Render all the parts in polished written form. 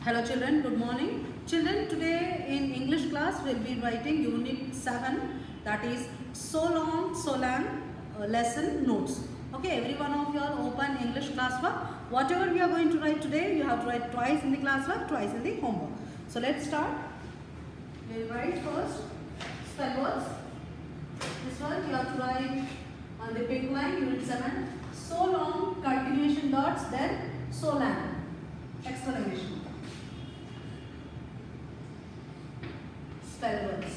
Hello children, good morning. Children, today in English class we will be writing unit 7, that is so long, so long lesson notes. Okay, every one of you are open English classwork. Whatever we are going to write today, you have to write twice in the classwork, twice in the homework. So let's start. We will write first spell words. This one you have to write on the pink line, unit 7. So long, continuation dots, then so long. Exclamation. Spell words.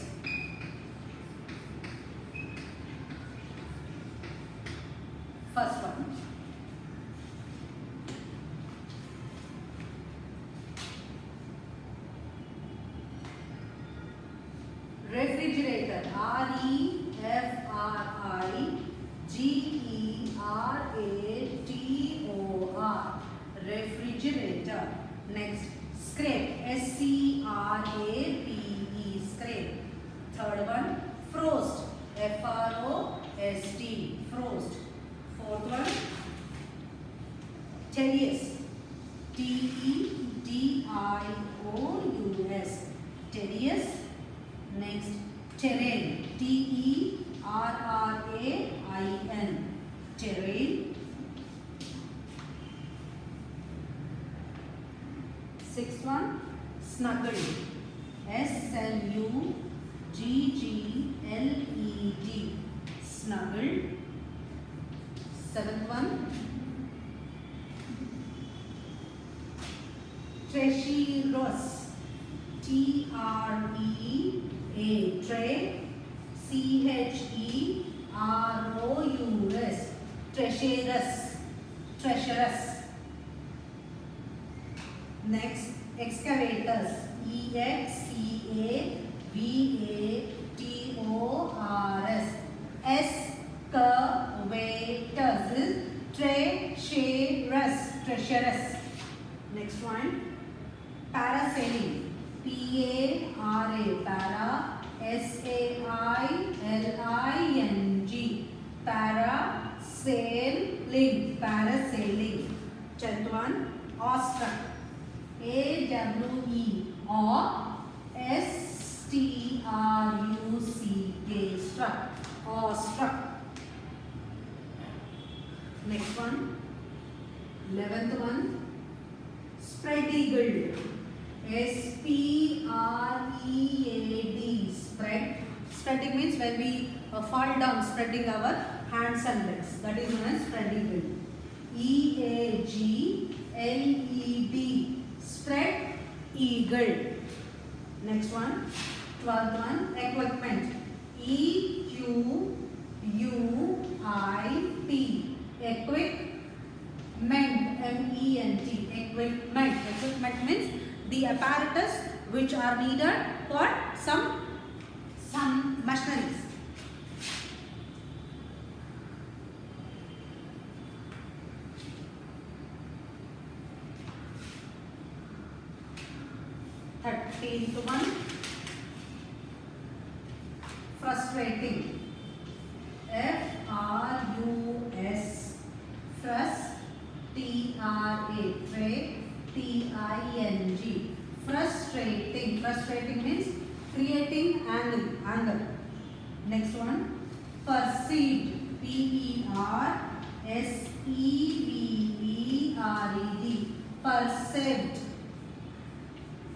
First one. Refrigerator. R-E-F-R-I-G-E-R-A-T-O-R. Refrigerator. Next. Scrape. S-C-R-A-P-E. Scrape. Third one. Frost. F-R-O-S-T. Frost. Fourth one. Tedious. T-E-D-I-O-U-S. Tedious. Next, terrain. T-E-R-R-A-I-N. Terrain. Sixth one, snuggle. S-N-U-G-G-L-E-D. Snuggle. Seventh one, treacherous. T-R-E-A. Tre. C-H-E-R-O-U-S. Treacherous. Treacherous. Next, excavators. E-X-C-A-V-A-T-O-R-S. Excavators is treacherous. Treacherous. Next one, parasailing. P-A-R-A. Para. S-A-I-L-I-N-G. Parasailing. Parasailing. Tenth one, awestruck. A-W-E. S-T-R-U-C-K. Struck. Awestruck. Next one, 11th one, spread eagle. S-P-R-E-A-D. Spread. Spreading means when we fall down, spreading our hands and legs. That is known as spread eagle. E-A-G-L-E-D. Spread eagle. Next one, 12th one, equipment. E-Q-U-I-P. Equipment. M-E-N-T. Equipment. Equipment means the apparatus which are needed for some machineries. Thirteenth one, frustrating. F-R-U-S. Frust. T-R-A. T-I-N-G. Frustrating. Frustrating means creating anger. Next one, perceived. P-E-R-S-E-V-E-R-E-D. Perceived.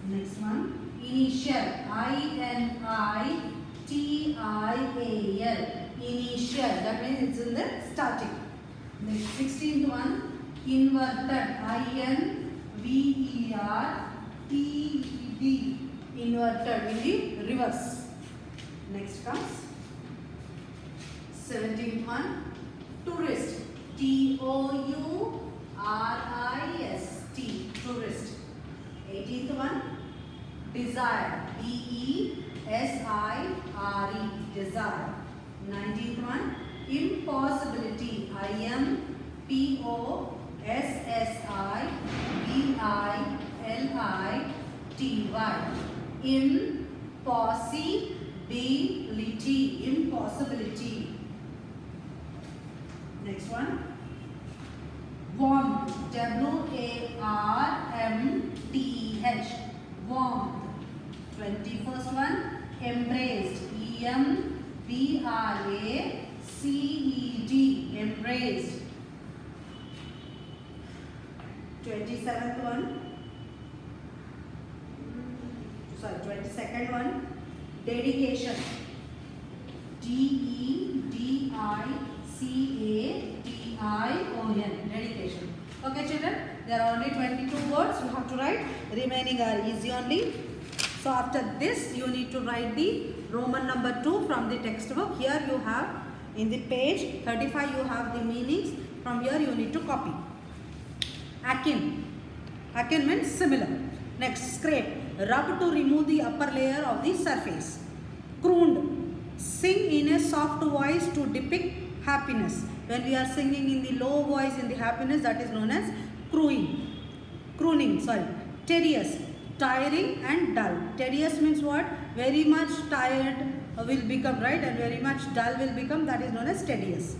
Next one, initial. I-N-I-T-I-A-L. Initial. That means it's in the starting. Next, 16th one, inverted. I-N-V-E-R-T-E-D. Inverted in the reverse. Next comes 17th one, tourist. T-O-U-R-I-S-T. Tourist. 18th one, desire. D-E-S-I-R-E. Desire. 19th one, impossibility. I-M-P-O-S-S-I-B-I-L-I-T-Y. Impossibility. Impossibility. Next one, warmth. W-A-R-M-T-H. first one, embraced. E-M-B-R-A-C-E-D. Embraced. 27th one. Sorry, 22nd one. Dedication. D-E-D-I-C-A-T-I-O-N. Dedication. Okay, children. There are only 22 words you have to write. Remaining are easy only. So after this, you need to write the Roman number 2 from the textbook. Here you have in the page 35. You have the meanings. From here you need to copy. Akin. Akin means similar. Next, scrape. Rub to remove the upper layer of the surface. Crooned. Sing in a soft voice to depict happiness. When we are singing in the low voice in the happiness, that is known as crooning. Tedious. Tiring and dull. Tedious means what? Very much tired will become, right? And very much dull will become. That is known as tedious.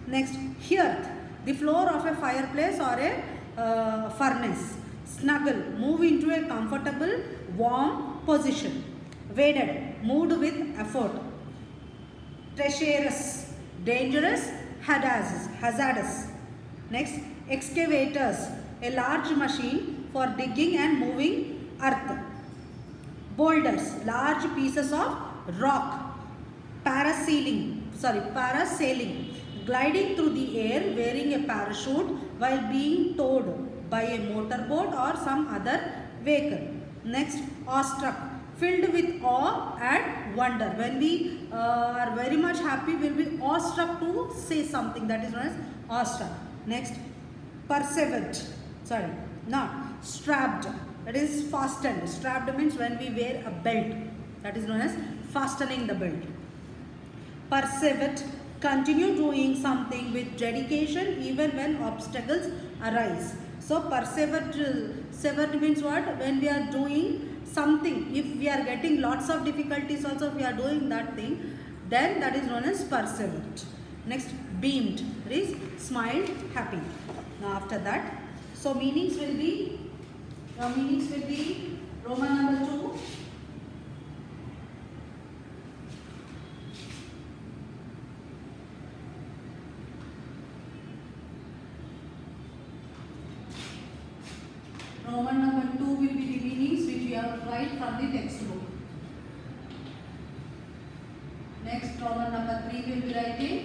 Next, hearth. The floor of a fireplace or a furnace. Snuggle. Move into a comfortable, warm position. Waded. Moved with effort. Treacherous. Dangerous. Hazardous. Next, excavators. A large machine for digging and moving earth. Boulders. Large pieces of rock. Parasailing. Gliding through the air wearing a parachute while being towed by a motorboat or some other vehicle. Next, awestruck. Filled with awe and wonder. When we are very much happy, we will be awestruck to say something. That is known as awestruck. Next, persevered. Strapped. That is fastened. Strapped means when we wear a belt. That is known as fastening the belt. Persevered. Continue doing something with dedication even when obstacles arise. So persevered means what? When we are doing something, if we are getting lots of difficulties also, if we are doing that thing, then that is known as persevered. Next, beamed. That is smiled, happy. Now after that, so meanings will be Roman number 2. Roman number 2 will be the meanings which we have to write from the textbook. Next, Roman number 3 will be writing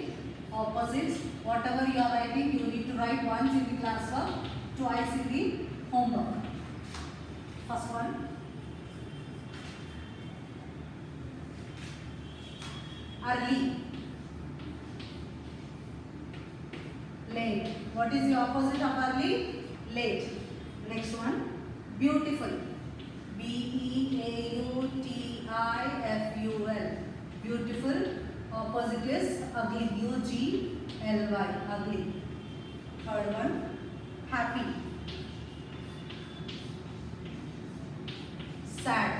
opposites. Whatever you are writing, you need to write once in the classwork, twice in the homework. First one. Early. Late. What is the opposite of early? Late. Next one, beautiful. B-E-A-U-T-I-F-U-L. Beautiful. Opposite is ugly. U-G-L-Y. Ugly. Third one, happy. Sad.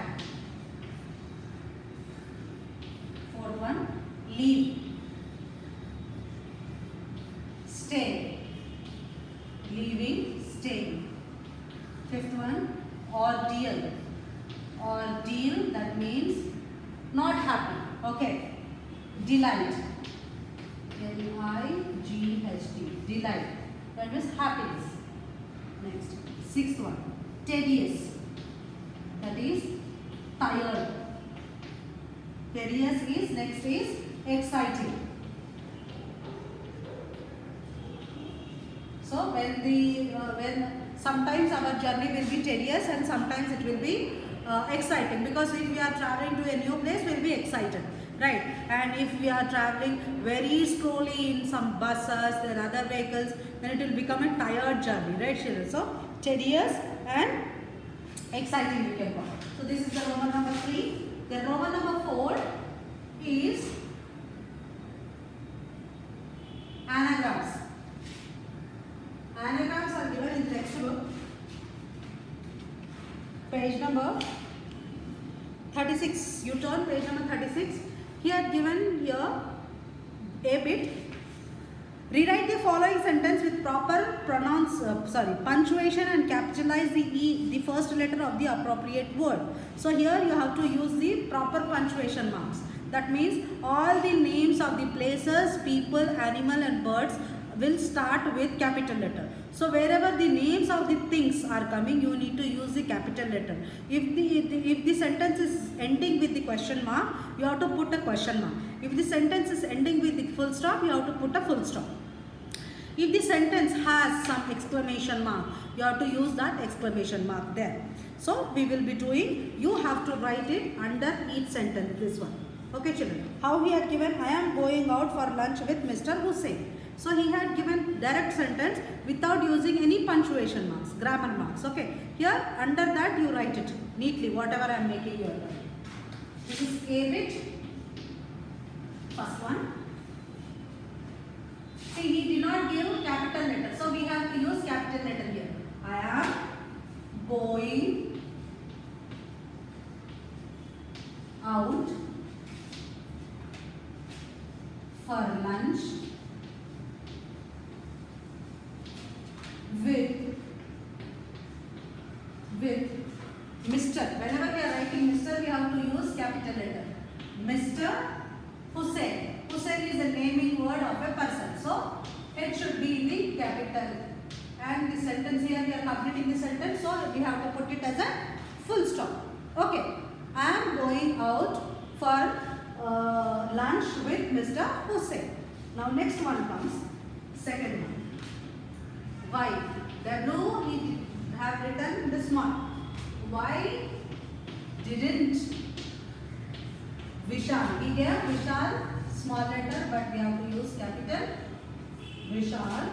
Fourth one, leave. Stay. Leaving, staying. Fifth one, ordeal. Ordeal, that means not happy. Okay. Delight. L-I-G-H-T. Delight. That means happiness. Next. Sixth one, tedious. That is tired. Tedious is, next is exciting. So when sometimes our journey will be tedious and sometimes it will be exciting, because if we are traveling to a new place, we will be excited, right? And if we are traveling very slowly in some buses and other vehicles, then it will become a tired journey, right, children? So tedious and exciting you can call. So this is the Roman number 3. The Roman number 4 is anagrams. Anagrams are given in the textbook. Page number 36. You turn page number 36. Here given here a bit Rewrite the following sentence with proper punctuation and capitalize the first letter of the appropriate word. So here you have to use the proper punctuation marks. That means all the names of the places, people, animal and birds will start with capital letter. So wherever the names of the things are coming, you need to use the capital letter. If the sentence is ending with the question mark, you have to put a question mark. If the sentence is ending with the full stop, you have to put a full stop. If the sentence has some exclamation mark, you have to use that exclamation mark there. So we will be doing, you have to write it under each sentence, this one. Okay children, how he had given, I am going out for lunch with Mr. Hussain. So he had given direct sentence without using any punctuation marks, grammar marks. Okay, here under that you write it neatly, whatever I am making here. This is A bit, first one. See, he did not give capital letter, so we have to use capital letter here. I am going out for lunch with Mr. Whenever we are writing Mr, we have to use capital letter. Mr. Hussain. Hussain is a naming word of a person. So, it should be in the capital. And the sentence here, we are completing the sentence. So, we have to put it as a full stop. Okay. I am going out for lunch with Mr. Hussain. Now, next one comes. Second one. Why? W, he have written this one. Why didn't Vishal? He gave Vishal small letter, but we have to use capital. Vishal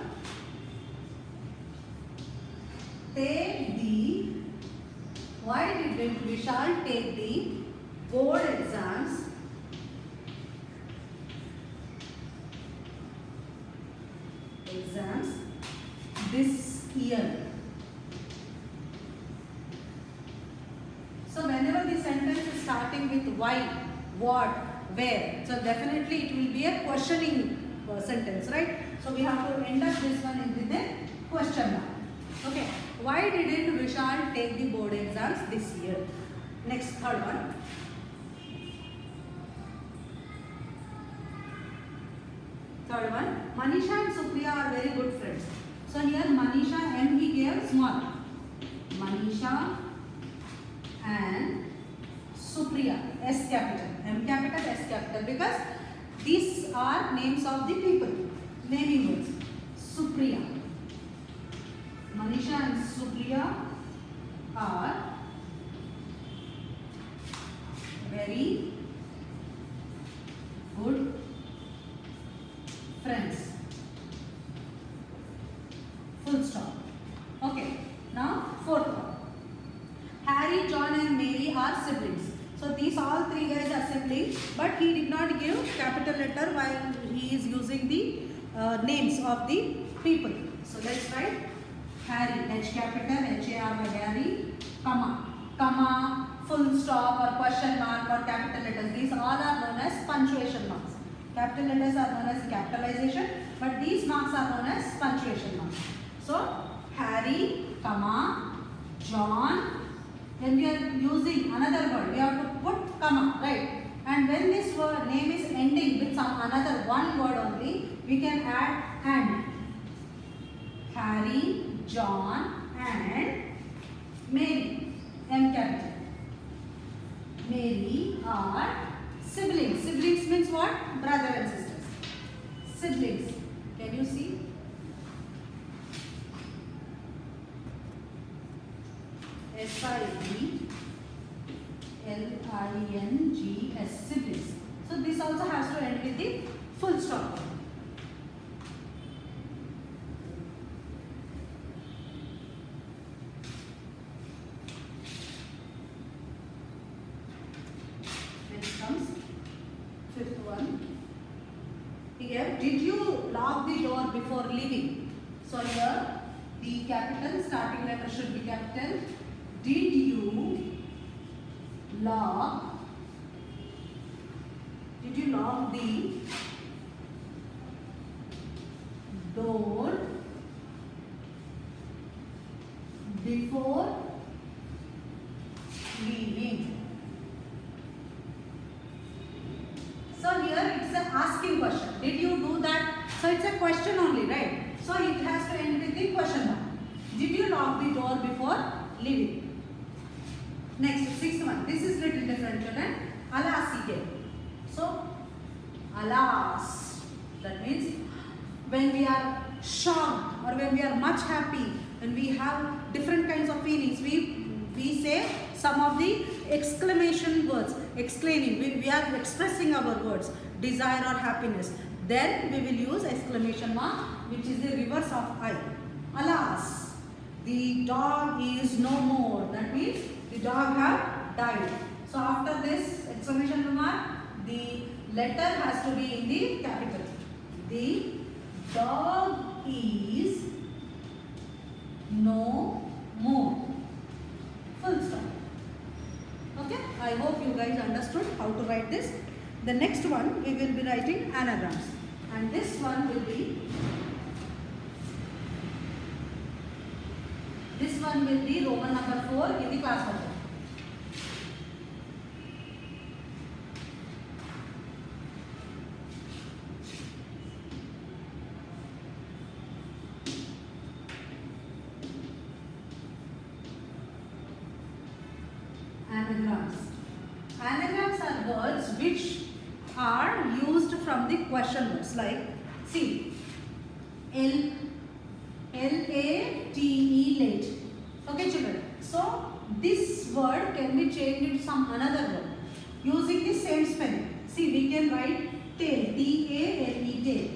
take the. Why didn't Vishal take the board exams this year? So whenever the sentence is starting with why, what, where, so definitely it will be a questioning sentence, right? So we have to end up this one with a question mark. Okay. Why didn't Vishal take the board exams this year? Next, third one. Third one. Manisha and Supriya are very good friends. So here Manisha M he gave small. Manisha and Supriya, S capital, M capital, S capital, because these are names of the people, naming words. Supriya. Manisha and Supriya are very good friends. Full stop. Okay. Now, fourth one. Harry, John and Mary are siblings. So these all three guys are siblings, but he did not give capital letter while he is using the names of the people. So let's write Harry, H capital, H-A-R-Y, Harry, comma, full stop or question mark or capital letters. These all are known as punctuation marks. Capital letters are known as capitalization, but these marks are known as punctuation marks. So Harry, comma, John. When we are using another word, we have to put comma, right? And when this word name is ending with some another one word only, we can add and. Harry, John and Mary, M capital. Mary are siblings. Siblings means what? Brother and sisters. Siblings. Can you see? S-I-B-L-I-N-G-S, siblings. So this also has to end with the full stop. Next comes fifth one. Here, did you lock the door before leaving? So here, the capital starting letter should be capital. Did you lock the Don't before leaving. So here it's an asking question. Did you do that? So it's a question only, right? So it has to end with the question mark. Did you lock the door before leaving? Next, sixth one. This is little different, children. Alas again. So, alas. That means when we are shocked or when we are much happy, when we have different kinds of feelings, we say some of the exclamation words, exclaiming. We are expressing our words, desire or happiness. Then we will use exclamation mark, which is the reverse of I. Alas, the dog is no more. That means the dog have died. So after this exclamation mark, the letter has to be in the capital. The dog is no more. Full stop. Okay, I hope you guys understood how to write this. The next one we will be writing anagrams, and this one will be Roman number 4 in the class work. Anagrams. Anagrams are words which are used from the question words, like see L-A-T-E, late. Okay, children. So this word can be changed into some another word using the same spelling. See, we can write tail, T-A-L-E, tail.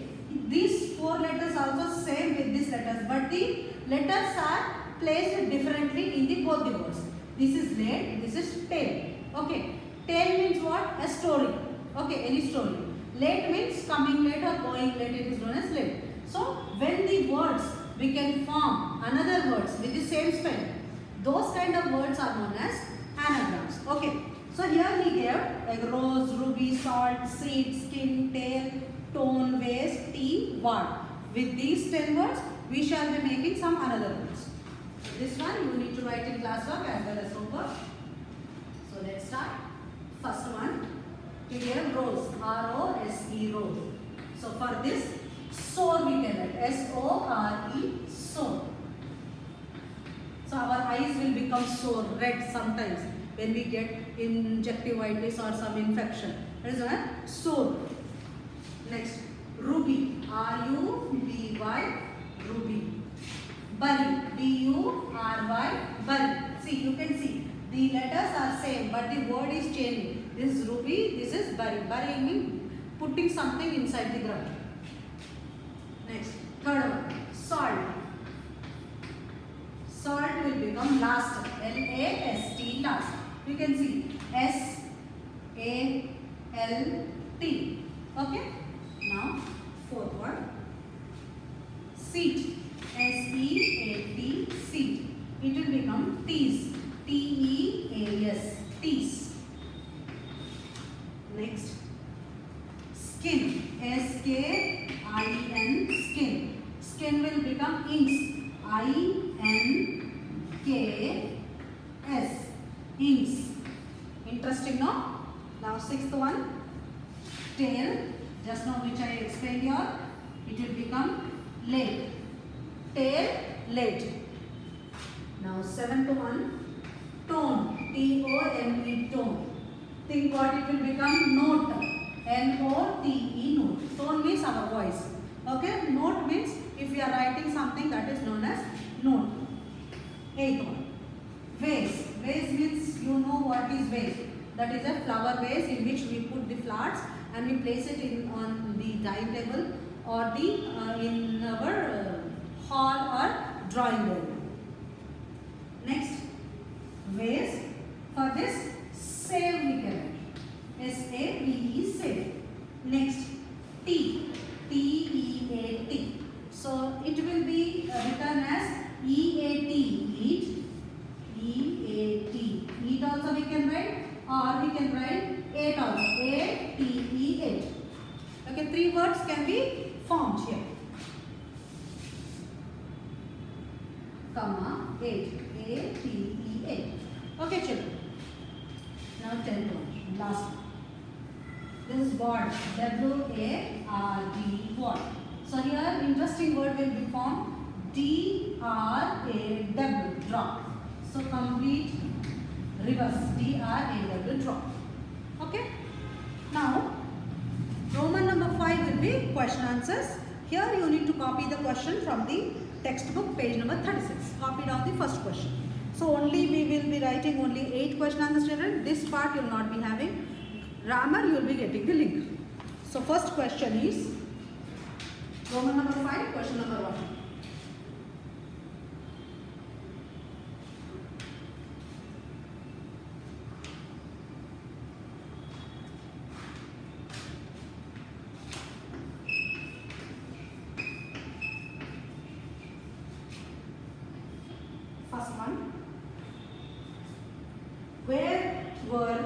These 4 letters also same with these letters, but the letters are placed differently in the both the words. This is late, this is tail. Okay, tail means what? A story. Okay, any story. Late means coming late or going late. It is known as late. So when the words we can form another words with the same spelling, those kind of words are known as anagrams. Okay, so here we have like rose, ruby, salt, seed, skin, tail, tone, vase, tea, word. With these 10 words, we shall be making some another words. This one you need to write in classwork as well as homework. So let's start. First one, we have rose, R-O-S-E, rose. So for this, sore we can write, S-O-R-E, sore. So our eyes will become sore, red sometimes when we get conjunctivitis or some infection. That is one, sore. Next, ruby, R-U-B-Y, ruby. Bury, B-U-R-Y, bury. See, you can see the letters are same, but the word is changing. This is ruby, this is bury. Bury means putting something inside the ground. Next, third one, salt. Salt will become last, L-A-S-T, last. You can see S-A-L-T. Okay. Now, fourth one, seat. S-E-A-T, seat. It will become teas. T-E-A-S, teas. Next, skin. S-K-I-N, skin. Skin will become inks. I-N-K-S, inks. Interesting, no? Now, sixth one, tail. Just now which I explained here. It will become late. Tail, late. Now, seventh one, tone. T-O-N-E, tone. Think what it will become? Note. N-O-T-E, note. Tone means our voice. Okay, note means if we are writing something, that is known as note. Eighth one, vase. Vase means you know what is vase. That is a flower vase in which we put the flowers and we place it on the dining table or in our hall or drawing room. Next, vase. For this, save we can write. S-A-V-E, save. Next, tea. T-E-A-T. So it will be written as E-A-T, eat. E-A-T. Eat also we can write, or we can write ate also. A-T-E, ate. Okay, 3 words can be formed here. Okay, children. Now 10th one, last one. This is ward, W-A-R-D, ward. So here interesting word will be formed, D-R-A-W, drop. So complete reverse, D-R-A-W, drop. Okay. Now Roman number 5 will be question answers. Here you need to copy the question from the textbook, page number 36. Copy down the first question. So only we will be writing only 8 question answers, children. This part you will not be having. Grammar you will be getting the link. So first question is Roman number 5, question number 1. First one. Where were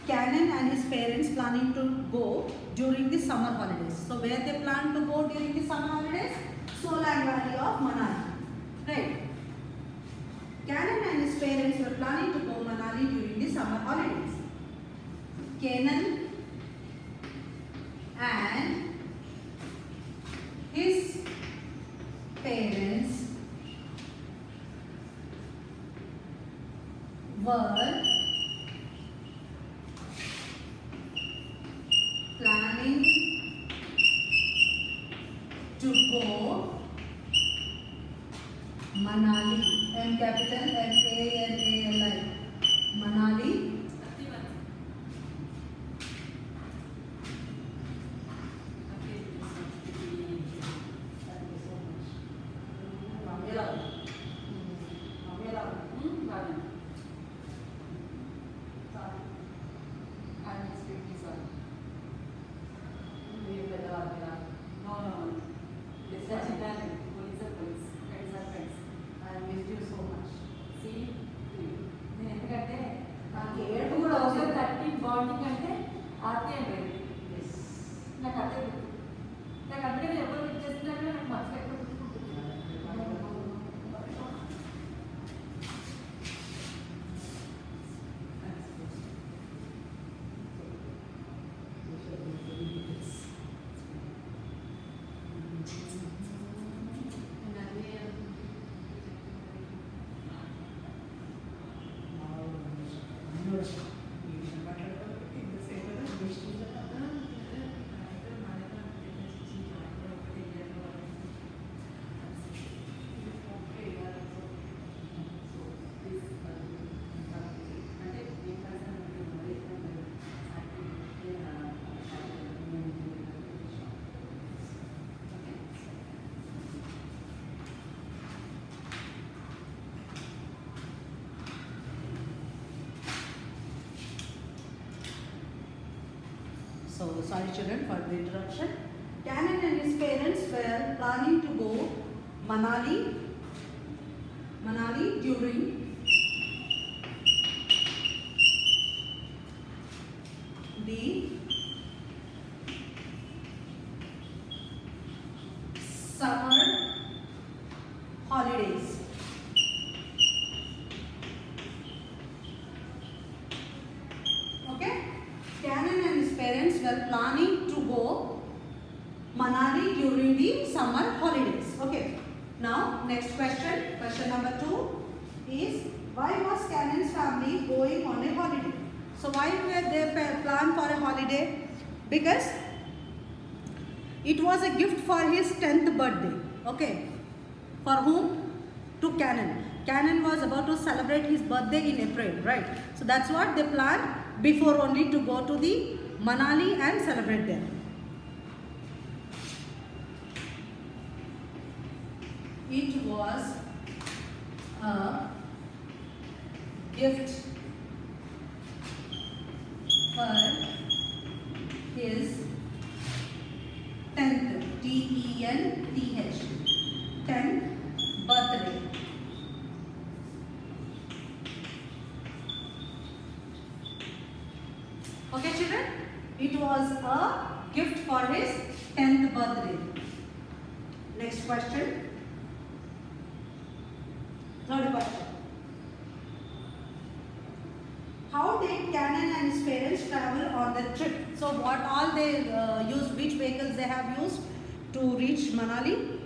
Cannon and his parents planning to go during the summer holidays? So where they plan to go during the summer holidays? Solang Valley of Manali. Right. Cannon and his parents were planning to go Manali during the summer holidays. Cannon and his parents were planning to go Manali, M capital M-A-N-A-L-I, Manali. Bonding అంటే ఆర్తి అంటే నాకు అదే నాకు అందుకని ఎవరు ఇచ్చేస్తున్నా కూడా నాకు మనసులో ఎక్కువ So sorry children for the interruption. Cannon and his parents were planning to go Manali during the summer holidays. Okay? Cannon and his parents were planning to go Manali during the summer holidays. Okay. Now, next question. Question number 2 is, why was Cannon's family going on a holiday? So, why were they planned for a holiday? Because it was a gift for his 10th birthday. Okay. For whom? To Cannon. Cannon was about to celebrate his birthday in April, right? So, that's what they planned before only to go to the Manali and celebrate there. It was a gift for his 10th, T-E-N-T-H, 10th birthday. Okay children, it was a gift for his 10th birthday. Next question. Third question. How did Cannon and his parents travel on the trip? So what all they used, which vehicles they have used to reach Manali?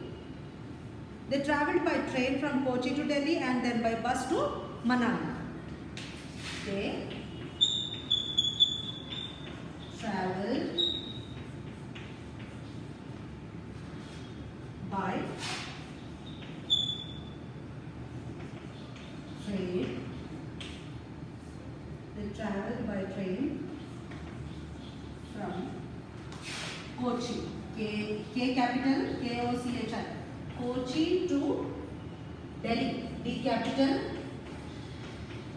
They travelled by train from Kochi to Delhi and then by bus to Manali. They travelled by train. They travelled by train from Kochi. K capital, Kochi. Kochi to Delhi. D capital,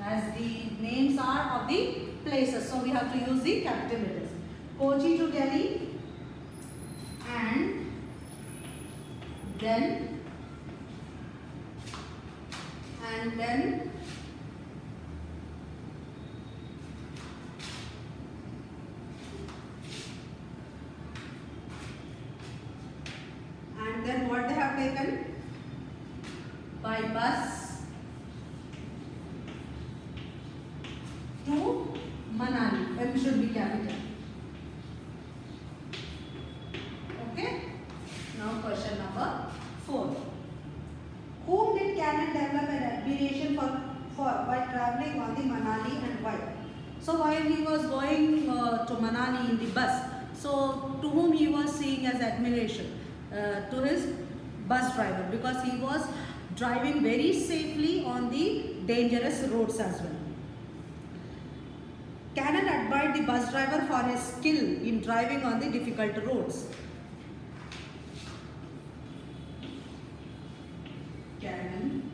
as the names are of the places, so we have to use the capital letters. Kochi to Delhi, and then what they have taken? By bus to Manali. M should be capital. Okay. Now question number 4. Whom did Cannon develop an admiration for while travelling on the Manali, and why? So while he was going to Manali in the bus, so to whom he was seeing as admiration? To his bus driver, because he was driving very safely on the dangerous roads as well. Cannon admired the bus driver for his skill in driving on the difficult roads. Cannon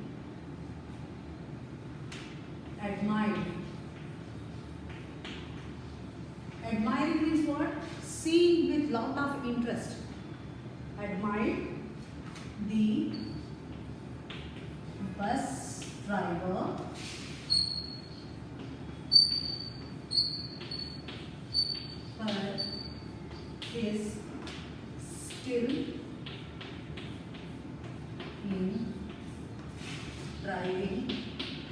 admired. Admiring means what? Seeing with lot of interest. Admired the bus driver for his skill in driving on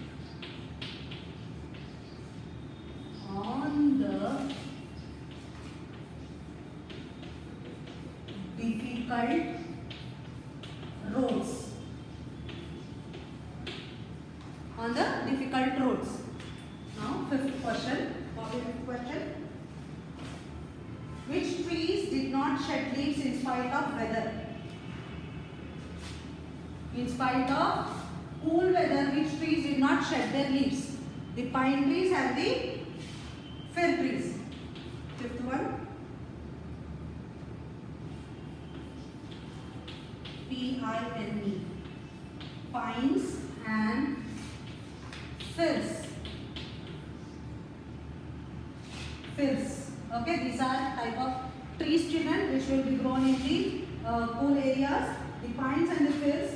the difficult roads. On the difficult roads. Now, fifth question. Which trees did not shed leaves in spite of weather? In spite of cool weather, which trees did not shed their leaves? The pine trees and the fir trees. Fifth one. P-I-N-E. Pines and firs. Firs. Okay, these are type of trees, children, which will be grown in the cool areas. The pines and the firs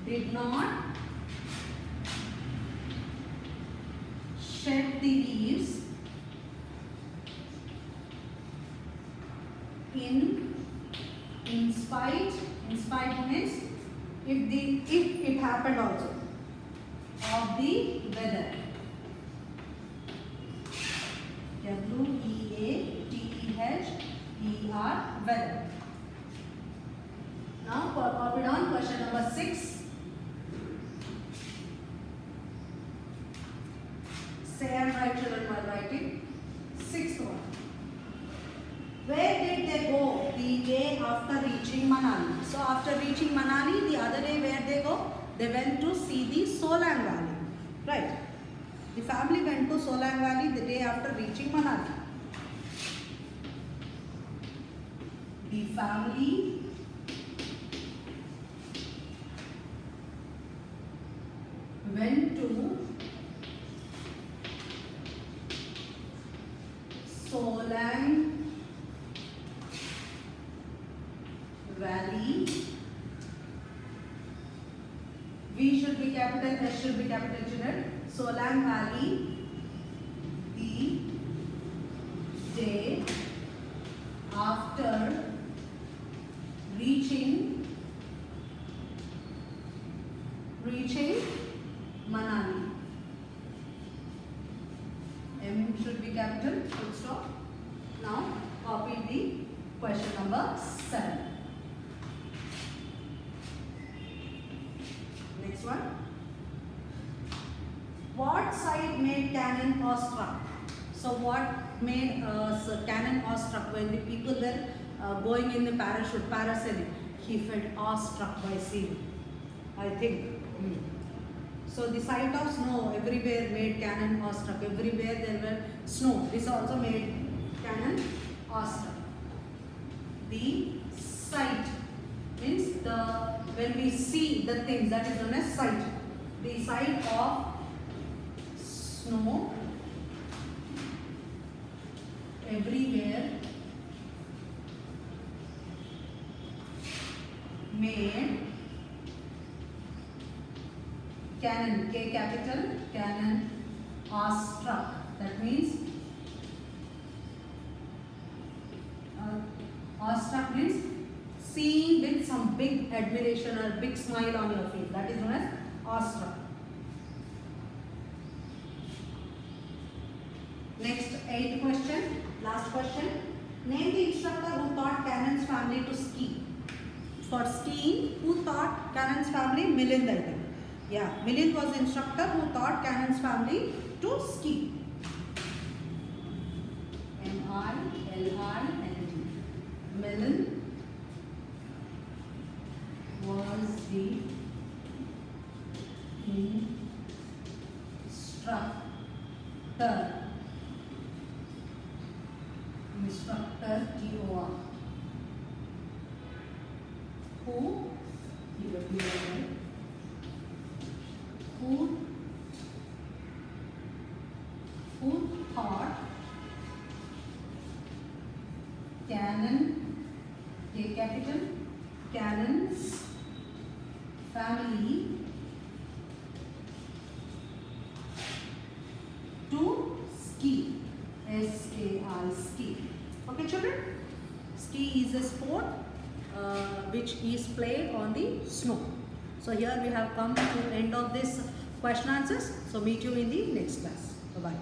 did not shed the leaves in spite means if it happened also of the weather. W-E-A-T-E-H-E-R, weather. Now copy down question number 6. Say and write, children, while writing. Sixth one. Where did they go the day after reaching Manali? So after reaching Manali, the other day where they go? They went to see the Solang Valley. Right. The family went to Solang Valley the day after reaching Manali. The family went to Solang Valley. V should be capital, S should be capital, children. Solang Valley the day after reaching Manali. should be capital, full stop. Now copy the question number 7. Next one. What side made cannon awestruck? So what made cannon awestruck when the people were going in the parasailing? He felt awestruck by seeing, I think. So the sight of snow everywhere made cannon awestruck. Everywhere there were snow. This also made cannon awestruck. The sight means when we see the things, that is known as sight. The sight of snow everywhere made cannon, K capital, cannon awestruck. That means awestruck means seeing with some big admiration or big smile on your face. That is known as awestruck. Next, 8th question, last question. Name the instructor who taught Cannon's family to ski. For skiing, who taught Cannon's family? Milind, I think. Yeah, Milind was the instructor who taught Cannon's family to ski. M-I-L-I-N-D. Milind was the instructor T-O-R, who taught Cannon, K capital, Cannon's family to ski. S-A-I, ski. Okay, children? Ski is a sport which is played on the snow. So here we have come to end of this question answers. So meet you in the next class. Bye-bye.